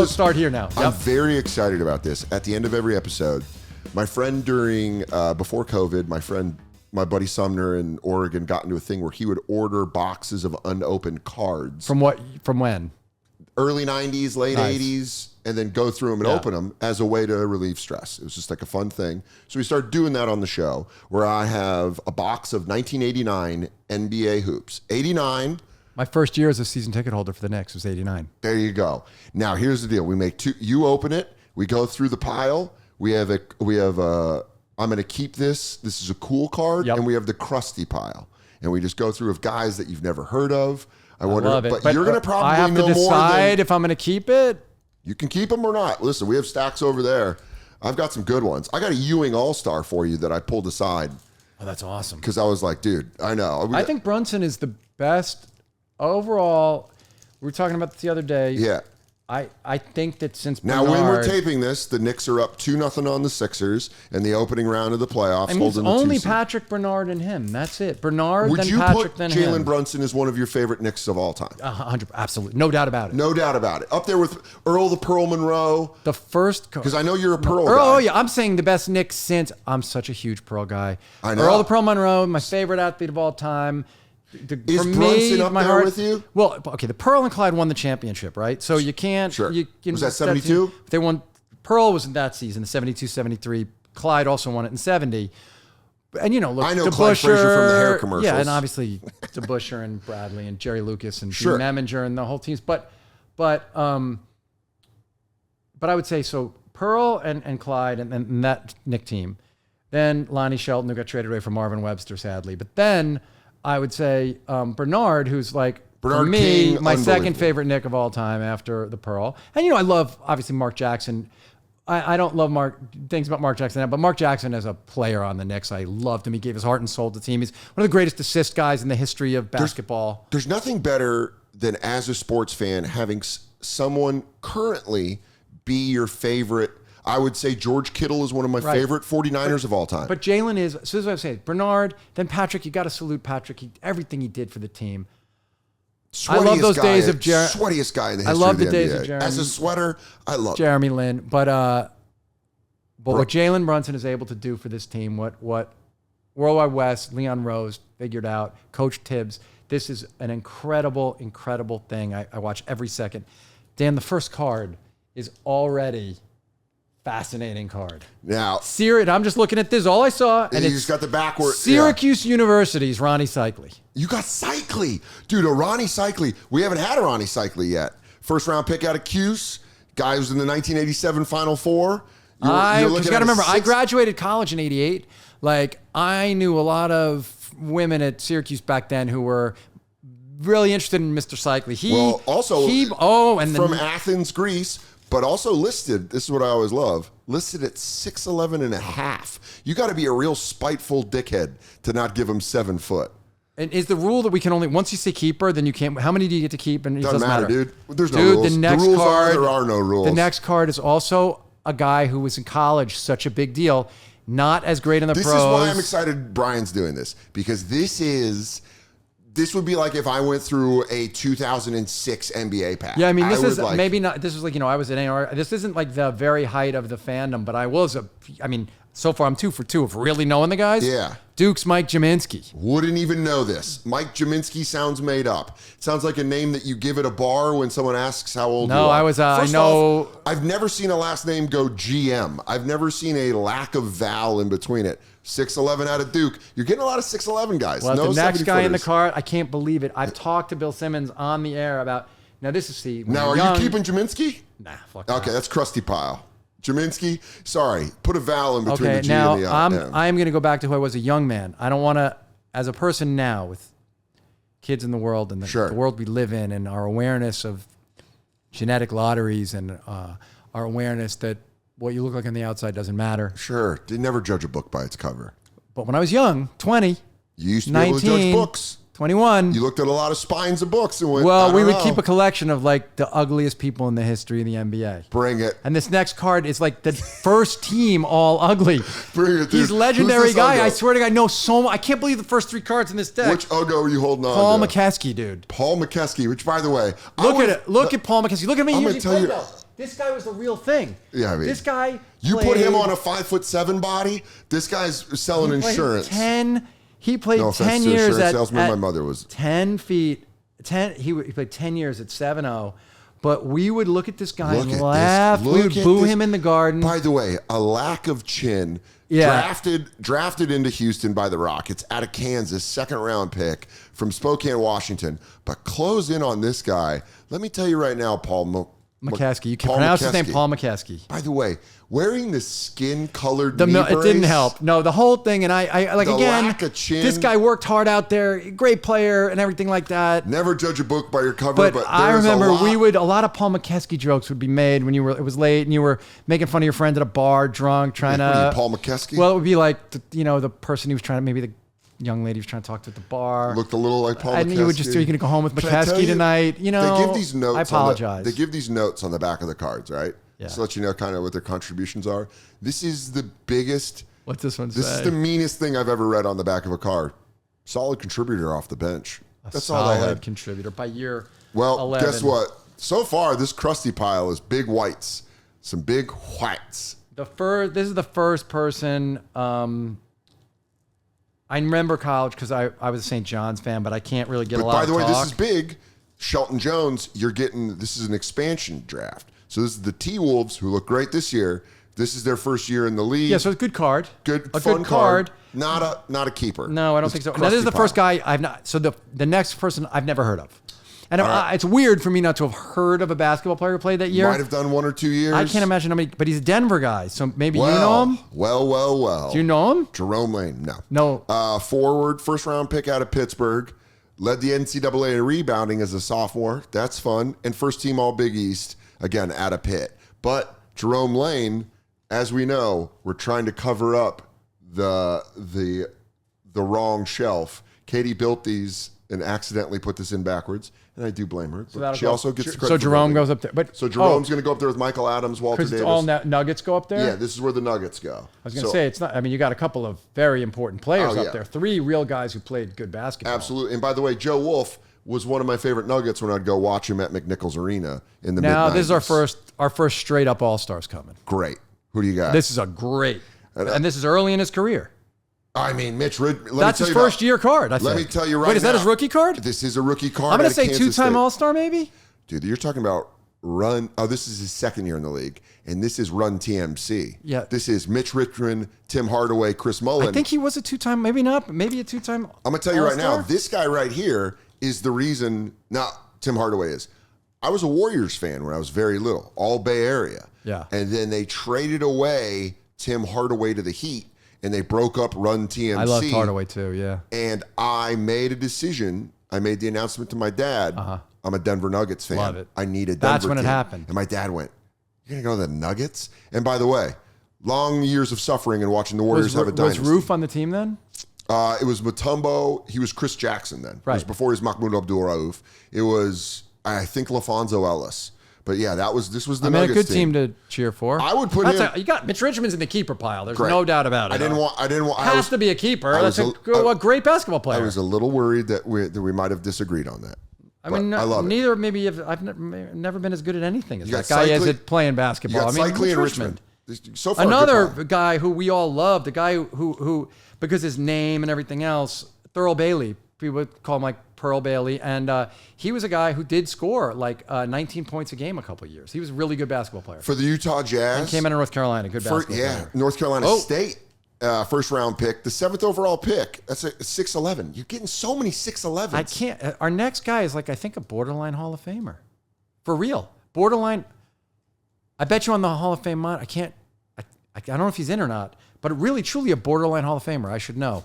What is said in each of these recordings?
start here now. I'm very excited about this. At the end of every episode, my friend before COVID, my buddy Sumner in Oregon got into a thing where he would order boxes of unopened cards. From when? Early 90s, late 80s, and then go through them and open them as a way to relieve stress. It was just like a fun thing. So we started doing that on the show, where I have a box of 1989 NBA hoops. 89. My first year as a season ticket holder for the Knicks was 89. There you go. Now here's the deal. We make two. You open it. We go through the pile. We have I'm going to keep this. This is a cool card. And we have the crusty pile. And we just go through of guys that you've never heard of. I love it. But you're going to probably I have know to decide more than, if I'm going to keep it. You can keep them or not. Listen, we have stacks over there. I've got some good ones. I got a Ewing All-Star for you that I pulled aside. Oh, that's awesome. Because I was like, dude, I know. I think Brunson is the best overall. We were talking about this the other day. Yeah. I think that since Bernard, now when we're taping this, the Knicks are up 2-0 on the Sixers in the opening round of the playoffs. I mean, it's only Patrick, Bernard, and him. That's it. Bernard, then Patrick, then him. Would you put Jalen Brunson as one of your favorite Knicks of all time? 100, absolutely, no doubt about it. No doubt about it. Up there with Earl the Pearl Monroe. The first, because I know you're a Pearl guy. Oh yeah, I'm saying the best Knicks since. I'm such a huge Pearl guy. I know. Earl the Pearl Monroe, my favorite athlete of all time. Is Brunson up there with you? Well, okay, the Pearl and Clyde won the championship, right? So you can't. Sure. Was that 72? They won. Pearl was in that season, the 72-73. Clyde also won it in 70. And look, I know Clyde Frazier from the hair commercials. Yeah, and obviously DeBusschere and Bradley and Jerry Lucas and sure. Meminger and the whole teams. But I would say so. Pearl and Clyde and that Knick team. Then Lonnie Shelton, who got traded away from Marvin Webster, sadly. But then I would say Bernard, who's like, for me, King, my second favorite Knick of all time after the Pearl. And, I love, obviously, Mark Jackson. I don't love things about Mark Jackson, but Mark Jackson as a player on the Knicks, I loved him. He gave his heart and soul to the team. He's one of the greatest assist guys in the history of basketball. There's nothing better than, as a sports fan, having someone currently be your favorite. I would say George Kittle is one of my favorite 49ers of all time. But Jalen is, so this is what I'm saying, Bernard, then Patrick, you got to salute Patrick. Everything he did for the team. I love those days of Jeremy. Sweatiest guy in the history I love of the the days NBA. of Jeremy. As a sweater, I love Jeremy Lin. But what Jalen Brunson is able to do for this team, what Worldwide West, Leon Rose figured out, Coach Tibbs, this is an incredible, incredible thing. I watch every second. Dan, the first card is already fascinating card. Now, I'm just looking at this. All I saw, and you it's just got the backward. Syracuse University's Ronnie Cycli. You got Cycli, dude. A Ronnie Cycli. We haven't had a Ronnie Cycli yet. First round pick out of Cuse. Guy who's in the 1987 Final Four. You got to remember, I graduated college in '88. Like, I knew a lot of women at Syracuse back then who were really interested in Mr. Cycli. From Athens, Greece. But also listed, this is what I always love, listed at 6'11 and a half. You got to be a real spiteful dickhead to not give him 7 foot. And is the rule that we can only, once you say keeper, then you can't, how many do you get to keep? And it doesn't matter, dude. There's no rules. The next rules card, there are no rules. The next card is also a guy who was in college, such a big deal, not as great in the pros. This is why I'm excited Brian's doing this, because this would be like if I went through a 2006 NBA pack. Yeah, I mean, this is maybe not, this was like, I was an AR. This isn't like the very height of the fandom, but so far I'm 2 for 2 of really knowing the guys. Yeah. Duke's Mike Jaminski. Wouldn't even know this. Mike Jaminski sounds made up. It sounds like a name that you give at a bar when someone asks how old you are. I know. I've never seen a last name go GM. I've never seen a lack of vowel in between it. 6'11 out of Duke. You're getting a lot of 6'11 guys. Well, the next guy in the card, I can't believe it. I've talked to Bill Simmons on the air about, now this is Steve. Now, are you keeping Jaminski? Nah, fuck that. Okay, that's crusty pile. Jaminski, sorry, put a vowel in between the G now and the I'm going to go back to who I was a young man. I don't want to, as a person now with kids in the world and the world we live in and our awareness of genetic lotteries and our awareness that what you look like on the outside doesn't matter. Sure. They never judge a book by its cover. But when I was young, 20, you used to 19, be able to judge books. 21. You looked at a lot of spines of books and went, we would keep a collection of like the ugliest people in the history of the NBA. Bring it. And this next card is like the first team all ugly. Bring it, dude. He's legendary guy. Ugo? I swear to God, I know so much. I can't believe the first 3 cards in this deck. Which Ugo are you holding on to? Paul McKeskey, dude. Paul McKeskey, which by the way. Look at Paul McKeskey. Look at me. I'm going to tell you. This guy was the real thing. Yeah, I mean, this guy. You put him on a 5'7" body. This guy's selling insurance. He played no 10 years at my mother was 10 feet. He played 10 years at 7-0. But we would look at this guy and laugh. We would boo him in the garden. By the way, a lack of chin. Yeah. Drafted into Houston by the Rockets out of Kansas, second-round pick from Spokane, Washington. But close in on this guy. Let me tell you right now, Paul McCaskey. You can pronounce his name, Paul McCaskey. By the way, wearing the skin-colored knee brace. It didn't help. No, the whole thing, and I like, again, lack of chin. This guy worked hard out there, great player and everything like that. Never judge a book by your cover, but I remember a lot of Paul McCaskey jokes would be made when it was late and you were making fun of your friend at a bar, drunk, trying to... What are you, Paul McCaskey? Well, it would be like, the person he was trying to, maybe the young lady was trying to talk to at the bar. Looked a little like Paul McCaskey. And you would just, are you going to go home with McCaskey tonight? They give these notes. I apologize. They give these notes on the back of the cards, right? Yeah. Just to let you know kind of what their contributions are. This is the biggest. What's this one say? This is the meanest thing I've ever read on the back of a card. Solid contributor off the bench. That's all I had. Solid contributor by year 11. Well, guess what? So far, this crusty pile is big whites. Some big whites. This is the first person... I remember college because I was a St. John's fan, but I can't really get a lot of talk. By the way, this is big. Shelton Jones, this is an expansion draft. So this is the T-Wolves, who look great this year. This is their first year in the league. Yeah, so it's a good card. Good card. Not a keeper. No, I don't think so. Now, this is the first guy I've not... So the next person I've never heard of. And it's weird for me not to have heard of a basketball player who played that year. Might have done 1 or 2 years. I can't imagine how many, but he's a Denver guy, so maybe you know him? Well. Do you know him? Jerome Lane, no. No. Forward, first-round pick out of Pittsburgh. Led the NCAA in rebounding as a sophomore. That's fun. And first-team All-Big East, again, out of Pitt. But Jerome Lane, as we know, we're trying to cover up the wrong shelf. Katie built these and accidentally put this in backwards. And I do blame her. But she also gets the credit. So Jerome goes up there. So Jerome's going to go up there with Michael Adams, Walter Davis. All Nuggets go up there? Yeah, this is where the Nuggets go. I was going to say, it's not. I mean, you got a couple of very important players up there. 3 real guys who played good basketball. Absolutely. And by the way, Joe Wolf was one of my favorite Nuggets when I'd go watch him at McNichols Arena in the mid-90s. Now, this is our first straight-up All-Stars coming. Great. Who do you got? This is a great. And this is early in his career. I mean, Mitch Ridgman. That's his first-year card, I think. Let me tell you right now. Wait, is that his rookie card? This is a rookie card. I'm going to say 2-time All-Star, maybe? Dude, you're talking about Run. Oh, this is his second year in the league. And this is Run TMC. Yeah. This is Mitch Richmond, Tim Hardaway, Chris Mullin. I think he was a 2-time, maybe not, but maybe a 2-time I'm going to tell you right now, this guy right here is the reason. Now, Tim Hardaway is. I was a Warriors fan when I was very little, all Bay Area. Yeah. And then they traded away Tim Hardaway to the Heat. And they broke up Run TMC. I loved Hardaway too, yeah. And I made a decision. I made the announcement to my dad. I'm a Denver Nuggets fan. Love it. I need a Denver That's when team. it happened. And my dad went, "You're going to go to the Nuggets?" And by the way, long years of suffering and watching the Warriors have a dynasty. Was Roof on the team then? It was Mutombo. He was Chris Jackson then. Right. It was before he was Mahmoud Abdul-Rauf. It was, I think, LaFonso Ellis. But yeah, this was the Nuggets a good team to cheer for. I would put him. You got Mitch Richmond's in the keeper pile. There's no doubt about it. I didn't want. Has to be a keeper. That's a great basketball player. I was a little worried that we might have disagreed on that. I mean, I love neither. it. Maybe I've never been as good at anything as that guy is at playing basketball. You got Cycling and Richmond. So far, another guy who we all love, the guy who because his name and everything else, Thurl Bailey. People would call him like Pearl Bailey, and he was a guy who did score like 19 points a game a couple of years. He was a really good basketball player for the Utah Jazz. And came out of North Carolina, good basketball player. North Carolina State, first round pick, the 7th overall pick. That's a 6'11". You're getting so many 6'11s. I can't. Our next guy is like I think a borderline Hall of Famer, for real. Borderline. I bet you on the Hall of Fame. I can't. I don't know if he's in or not, but really, truly a borderline Hall of Famer. I should know.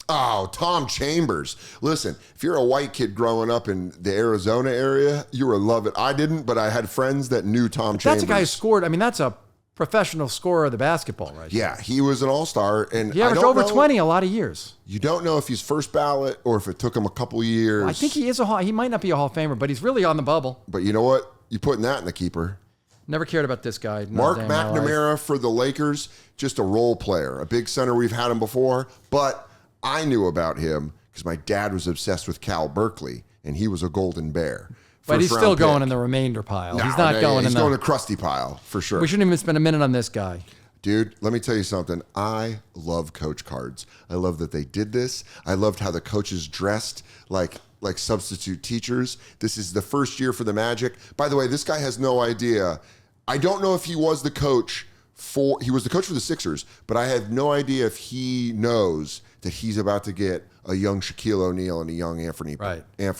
Oh, Tom Chambers. Listen, if you're a white kid growing up in the Arizona area, you will love it. I didn't, but I had friends that knew Tom Chambers. That's a guy who scored. I mean, that's a professional scorer of the basketball, right? Yeah, he was an all-star. And he averaged over 20 a lot of years. You don't know if he's first ballot or if it took him a couple of years. Well, I think he is he might not be a Hall of Famer, but he's really on the bubble. But you know what? You're putting that in the keeper. Never cared about this guy. Mark McNamara for the Lakers, just a role player. A big center. We've had him before, but I knew about him because my dad was obsessed with Cal Berkeley, and he was a Golden Bear. But he's first still round going pick. in the remainder pile. No, He's not going he's in going the crusty pile for sure. We shouldn't even spend a minute on this guy. Dude, let me tell you something. I love coach cards. I love that they did this. I loved how the coaches dressed like substitute teachers. This is the first year for the Magic. By the way, this guy has no idea. I don't know if he was the coach for the Sixers, but I have no idea if he knows that he's about to get a young Shaquille O'Neal and a young Anthony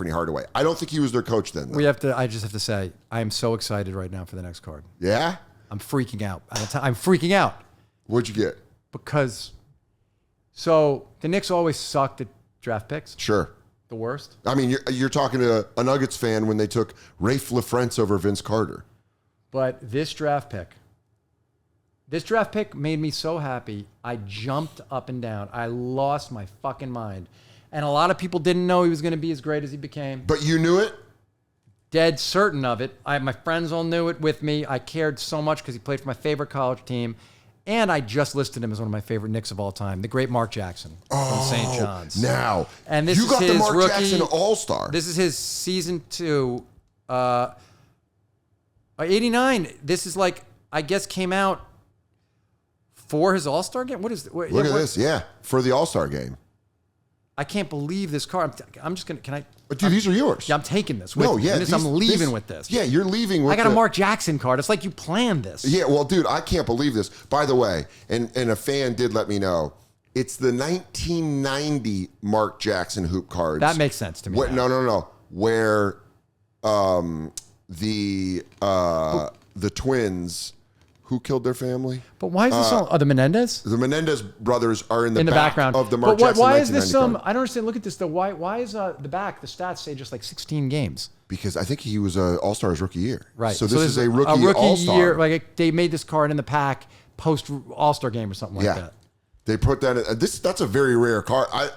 Hardaway. I don't think he was their coach then, though. I just have to say, I am so excited right now for the next card. Yeah? I'm freaking out. I'm freaking out. What'd you get? Because, so the Knicks always sucked at draft picks. Sure. The worst. I mean, you're talking to a Nuggets fan when they took Rafe LaFrentz over Vince Carter. But this draft pick made me so happy. I jumped up and down. I lost my fucking mind. And a lot of people didn't know he was going to be as great as he became. But you knew it? Dead certain of it. My friends all knew it with me. I cared so much because he played for my favorite college team. And I just listed him as one of my favorite Knicks of all time, the great Mark Jackson from St. John's. Now, and this you is got his the Mark rookie, Jackson All-Star. This is his season 2. 89. This is like, I guess, came out for his All-Star game? What is it? Look at this. Yeah, for the All-Star game. I can't believe this card. I'm just going to, can I? Dude, these are yours. Yeah, I'm taking this with me. I'm leaving with this. Yeah, you're leaving with I got a Mark Jackson card. It's like you planned this. Yeah, well, dude, I can't believe this. By the way, and a fan did let me know, it's the 1990 Mark Jackson hoop cards. That makes sense to me. No. Where the twins, who killed their family? But why is this all? Oh, the Menendez? The Menendez brothers are in the background of the Mark Jackson. Why is this? card. I don't understand. Look at this though. Why is the back? The stats say just like 16 games. Because I think he was an All-Star his rookie year. Right. So this is a rookie All-Star. Year. Like they made this card in the pack post All-Star game or something like that. They put that in. That's a very rare card. I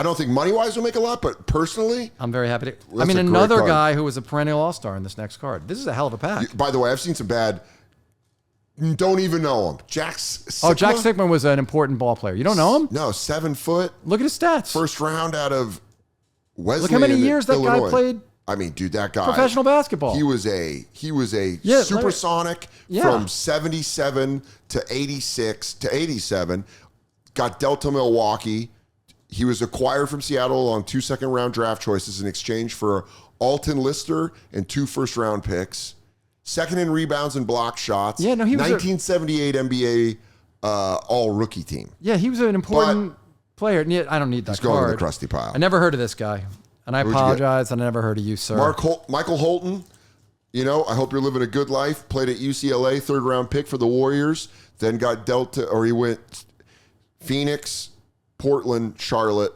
don't think money-wise will make a lot, but personally, I'm very happy to. Another guy who was a perennial All-Star in this next card. This is a hell of a pack. By the way, I've seen some bad. Don't even know him. Jack Sikma? Oh, Jack Sikma was an important ball player. You don't know him? No, 7 foot. Look at his stats. First round out of Wesley. Look how many years that Illinois. guy played. I mean, dude, that guy. Professional basketball. He was a supersonic from 77 to 86 to 87. Got dealt to Milwaukee. He was acquired from Seattle on 2 second-round draft choices in exchange for Alton Lister and 2 first-round picks. Second in rebounds and block shots. Yeah, no, he was 1978 NBA all-rookie team. Yeah, he was an important player. I don't need that He's going card. in the crusty pile. I never heard of this guy. And I apologize. I never heard of you, sir. Michael Holton, I hope you're living a good life. Played at UCLA, third-round pick for the Warriors. Then got dealt to, or he went Phoenix, Portland, Charlotte.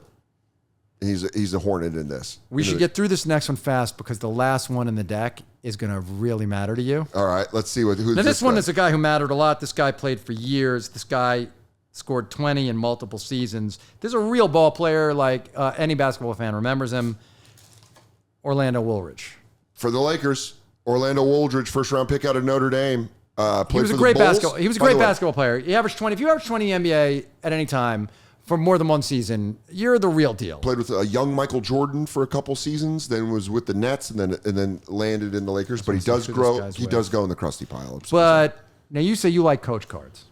He's a Hornet in this. We should get through this next one fast because the last one in the deck is going to really matter to you. All right, let's see who's now, this one guy? is a guy who mattered a lot. This guy played for years. This guy scored 20 in multiple seasons. This is a real ball player, like any basketball fan remembers him. Orlando Woolridge. For the Lakers, Orlando Woolridge, first-round pick out of Notre Dame. He was a great basketball player. He averaged 20. If you average 20 in the NBA at any time for more than one season, you're the real deal. Played with a young Michael Jordan for a couple seasons, then was with the Nets, and then landed in the Lakers. But he does grow. He does go in the crusty pile. But now you say you like coach cards.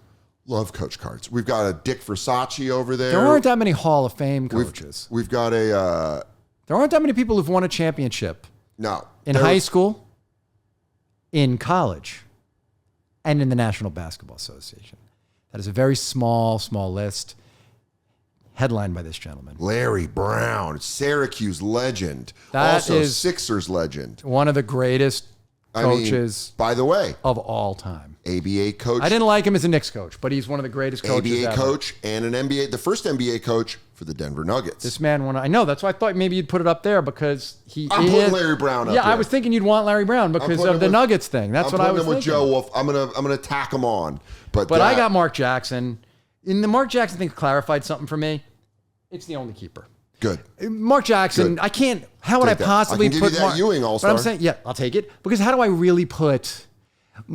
Love coach cards. We've got a Dick Versace over there. There aren't that many Hall of Fame coaches. We've got a. There aren't that many people who've won a championship. No. In high school, in college, and in the National Basketball Association. That is a very small list. Headlined by this gentleman. Larry Brown, Syracuse legend. That also is Sixers legend. One of the greatest coaches by the way, of all time. ABA coach. I didn't like him as a Knicks coach, but he's one of the greatest coaches ABA ever. coach and an NBA, the first NBA coach for the Denver Nuggets. This man won. I know. That's why I thought maybe you'd put it up there because I'm putting Larry Brown up there. I was thinking you'd want Larry Brown because of the Nuggets thing. That's what I was thinking. With Joe Wolf. I'm gonna tack him on. But I got Mark Jackson. And the Mark Jackson thing clarified something for me. It's the only keeper. Good. Mark Jackson, I can't. How would I possibly put put you that Ewing All-Star? But I'm saying, yeah, I'll take it because how do I really put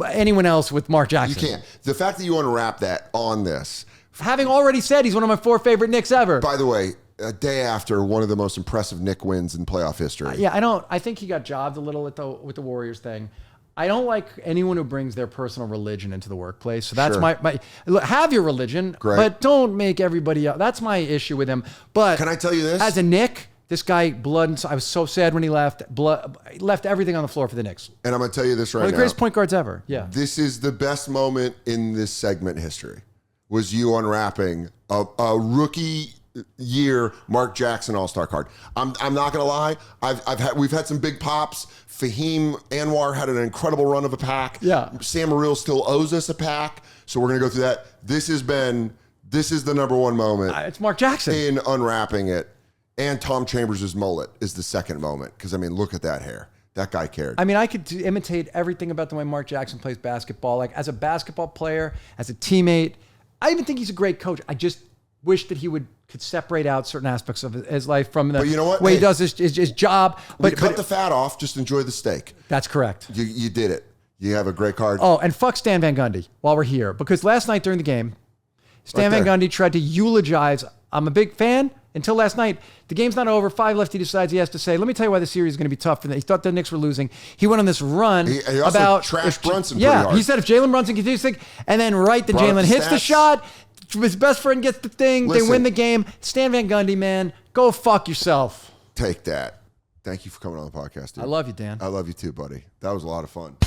anyone else with Mark Jackson? You can't. The fact that you unwrap that on this, having already said he's one of my 4 favorite Knicks ever. By the way, a day after one of the most impressive Knick wins in playoff history. I think he got jobbed a little with the Warriors thing. I don't like anyone who brings their personal religion into the workplace. So that's my look, have your religion, but don't make everybody else. That's my issue with him. But can I tell you this? As a Knick, this guy, I was so sad when he left. He left everything on the floor for the Knicks. And I'm going to tell you this right now. One of the greatest point guards ever. Yeah. This is the best moment in this segment history, was you unwrapping a rookie year Mark Jackson All-Star card. I'm not going to lie. We've had some big pops. Fahim Anwar had an incredible run of a pack. Yeah. Sam Morril still owes us a pack. So we're going to go through that. This is the number one moment. It's Mark Jackson. In unwrapping it. And Tom Chambers' mullet is the second moment. Because, I mean, look at that hair. That guy cared. I mean, I could imitate everything about the way Mark Jackson plays basketball. Like, as a basketball player, as a teammate, I even think he's a great coach. I just wish that he could separate out certain aspects of his life from the way he does his job. But cut the fat off. Just enjoy the steak. That's correct. You did it. You have a great card. Oh, and fuck Stan Van Gundy while we're here. Because last night during the game, Stan Van Gundy tried to eulogize. I'm a big fan. Until last night, the game's not over. 5 left. He decides he has to say, let me tell you why the series is going to be tough for them. He thought the Knicks were losing. He went on this run he also about trashed Brunson pretty hard. He said if Jalen Brunson can do this thing, and then Jalen hits the shot, his best friend gets the thing, they win the game. Stan Van Gundy, man, go fuck yourself. Take that. Thank you for coming on the podcast, dude. I love you, Dan. I love you too, buddy. That was a lot of fun.